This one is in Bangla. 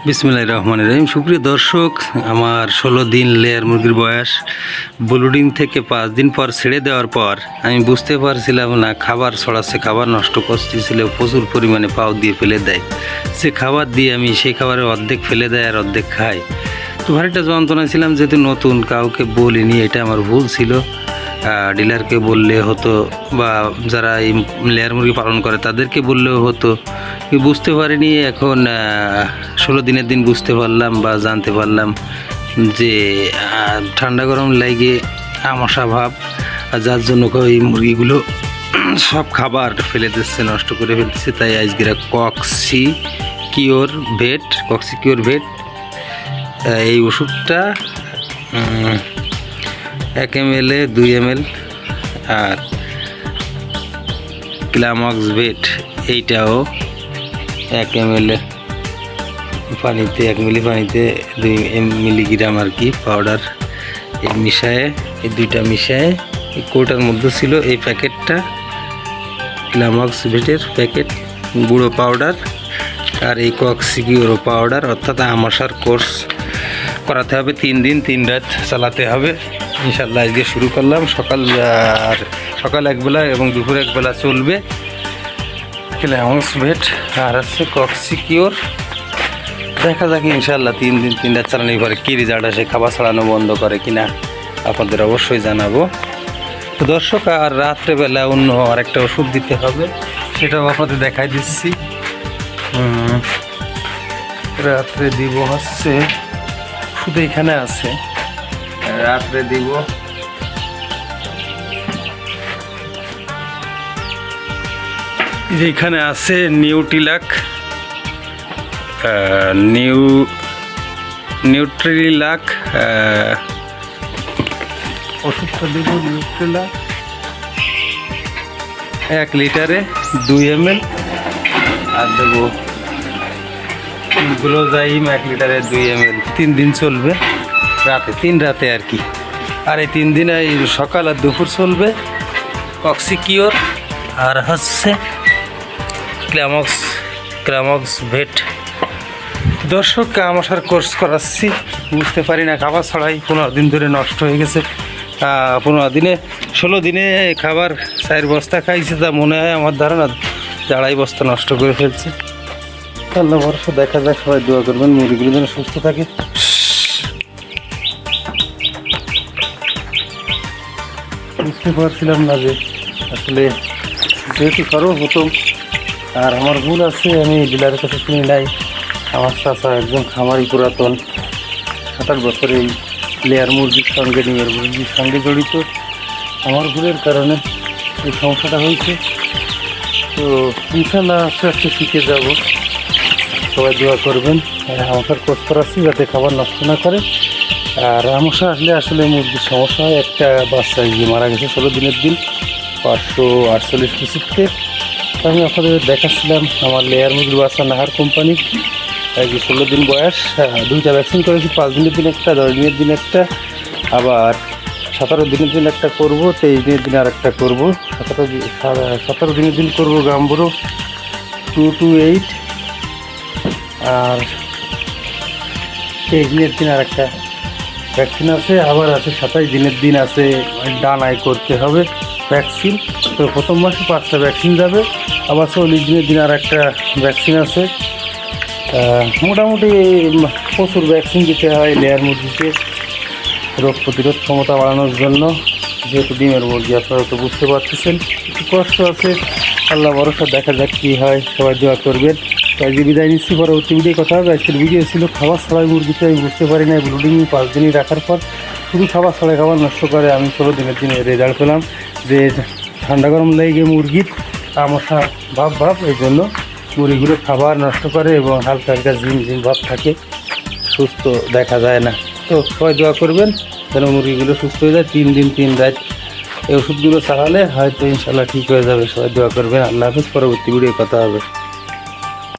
বিসমিল্লাহির রহমানির রহিম। সুপ্রিয় দর্শক, আমার 16 দিন লেয়ার মুরগির বয়স। ব্লুডিং থেকে 5 দিন পর ছেড়ে দেওয়ার পর আমি বুঝতে পারছিলাম না খাবার ছড়াচ্ছে, খাবার নষ্ট করতেছিল, প্রচুর পরিমাণে পাও দিয়ে ফেলে দেয়। সে খাবার দিয়ে আমি সেই খাবারের অর্ধেক ফেলে দেয় আর অর্ধেক খাই। তো ভারিটা যন্ত্রণা ছিলাম, যেহেতু নতুন, কাউকে বলিনি, এটা আমার ভুল ছিল। ডিলারকে বললে হতো বা যারা এই লেয়ার মুরগি পালন করে তাদেরকে বললেও হতো। বুঝতে পারিনি, এখন 16 দিনের দিন বুঝতে পারলাম বা জানতে পারলাম যে ঠান্ডা গরম লাগে আমাশা ভাব, যার জন্য এই মুরগিগুলো সব খাবার ফেলে দিচ্ছে, নষ্ট করে ফেলতেছে। তাই আজকে কক্সিকিওর ভেট এই ওষুধটা 1 ml 2 ml আর ক্লামক্স ভেট এইটাও 1 ml পানিতে 1 মিলি পানিতে 2 মিলিগ্রাম আর কি পাউডার, এই মিশায়ে, এই দুইটা মিশায়ে এই কোটার মধ্যে ছিল এই প্যাকেটটা, ক্লামক্স ভেটের প্যাকেট গুঁড়ো পাউডার আর এই কক্সিকিওর পাউডার। অর্থাৎ আমাশার কোর্স করাতে হবে, 3 দিন 3 রাত চালাতে হবে। ইনশাল্লাহ আজকে শুরু করলাম। সকাল একবেলা এবং দুপুর একবেলা চলবে ক্লামক্স ভেট আর হচ্ছে কক্সিকিওর। দেখা যাক ইনশাল্লাহ 3 দিন 3 রাত চালানোর পরে কী রেজাল্ট আসে, খাবার ছাড়ানো বন্ধ করে কিনা আপনাদের অবশ্যই জানাবো। তো দর্শক, আর রাত্রেবেলা অন্য আরেকটা ওষুধ দিতে হবে, সেটাও আপনাদের দেখাই দিচ্ছি। রাত্রে দিব হচ্ছে ওষুধ এখানে আছে, রাত্রে দিব যেখানে আছে নিউট্রিলাক, নিউট্রিলাক ওষুধটা দেব। নিউট্রিলাক 1 লিটারে 2 ml আর দেবো গ্লোজাইম 1 লিটারে 2 ml। 3 দিন চলবে, রাতে 3 রাতে আর কি। আর এই 3 দিন এই সকাল আর দুপুর চলবে কক্সিকিওর আর হচ্ছে ক্লামক্স ভেট। দর্শক, আমাশার কোর্স করাচ্ছি, বুঝতে পারি না, খাবার ছড়াই 15 দিন ধরে নষ্ট হয়ে গেছে। 16 দিনে খাবার 4 বস্তা খাইছে, তা মনে হয় আমার ধারণা 2.5 বস্তা নষ্ট করে ফেলছে। আল্লাহ ভরসা, দেখা যাক, সবাই দোয়া করবেন মুরগিগুলো যেন সুস্থ থাকে। বুঝতে পারছিলাম না যে আসলে যেহেতু সর্বপ্রথম, আর আমার ভুল আছে, আমি ডিলারের কাছে শুনি নাই। আমার চাচা একজন খামারি, পুরাতন 7-8 বছর এই লেয়ার মুরগির সঙ্গে, নিমের মুরগির সঙ্গে জড়িত। আমার ভুলের কারণে এই সমস্যাটা হয়েছে। তো ইনশাল্লাহ আস্তে আস্তে শিখে যাব। সবাই দোয়া করবেন। আমাশার কোর্স করাচ্ছি যাতে খাবার নষ্ট না করে। আর আমাশা আসলে মুরগির সমস্যা হয়। একটা বাচ্চা গিয়ে মারা গেছে 16 দিনের দিন, 548 পিসিতে। আমি আপনাদের দেখাচ্ছিলাম আমার লেয়ার মুরগির বাচ্চা, নাহার কোম্পানি, 16 দিন বয়স। 2টা ভ্যাকসিন করেছি, 5 দিনের দিন একটা, 10 দিনের দিন একটা, আবার 17 দিনের দিন একটা করবো, 23 দিনের দিন আর একটা করবো, 17 দিনের দিন করবো গাম্বুরো 228, আর 23 দিনের দিন আর একটা ভ্যাকসিন আছে। আবার আছে 27 দিনের দিন আছে, ডানায় করতে হবে ভ্যাকসিন। তো প্রথম মাসে 5টা ভ্যাকসিন যাবে। আবার 40 দিনের দিন আর একটা ভ্যাকসিন আছে। মোটামুটি প্রচুর ভ্যাকসিন দিতে হয় লেয়ার মুরগিকে রোগ প্রতিরোধ ক্ষমতা বাড়ানোর জন্য। যেহেতু ডিমের মুরগি, আপনারা তো বুঝতে পারতেছেন, একটু কষ্ট আছে। আল্লাহ ভরসা, দেখা যাক কী হয়, সবাই দোয়া করবেন। আজকে বিদায় নিচ্ছি, পরবর্তী ভিডিও কথা হবে। আজকের ভিডিও ছিল খাবার ছড়াই মুরগিতে। আমি বুঝতে পারি না ব্লুডিং 5 দিনই রাখার পর শুধু খাবার ছড়াই, খাবার নষ্ট করে। আমি 16 দিনের দিনে রেজাল্ট পেলাম যে ঠান্ডা গরম লেগে মুরগির আমাশা ভাব, এই জন্য মুরগিগুলো খাবার নষ্ট করে এবং হালকা হালকা ঝিমঝিম ভাব থাকে, সুস্থ দেখা যায় না। তো সবাই দোয়া করবেন যেন মুরগিগুলো সুস্থ হয়ে যায়। 3 দিন 3 রাত এই ওষুধগুলো চালালে হয়তো ইনশাল্লাহ ঠিক হয়ে যাবে। সবাই দোয়া করবেন। আল্লাহ হাফেজ, পরবর্তী ভিডিও কথা হবে।